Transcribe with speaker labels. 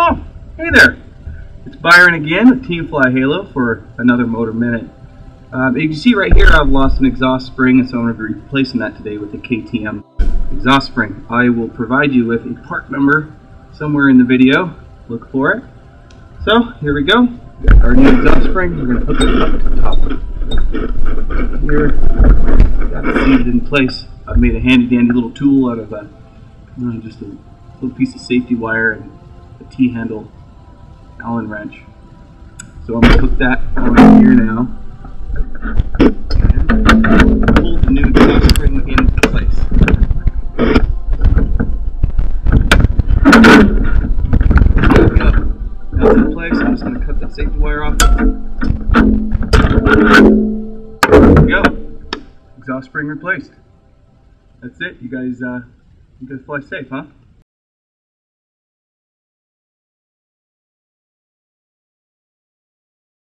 Speaker 1: Oh, hey there! It's Byron again with Team Fly Halo for another Motor Minute. As you can see right here, I've lost an exhaust spring, and so I'm going to be replacing that today with a KTM exhaust spring. I will provide you with a part number somewhere in the video. Look for it. So, here we go. We've got our new exhaust spring. We're going to hook it up to the top. Here, got it seated in place. I've made a handy-dandy little tool out of just a little piece of safety wire and a T-handle Allen wrench. So I'm going to hook that on here now and hold the new exhaust spring in place. There we go. That's in place. I'm just going to cut that safety wire off. There we go. Exhaust spring replaced. That's it. You guys fly safe, huh?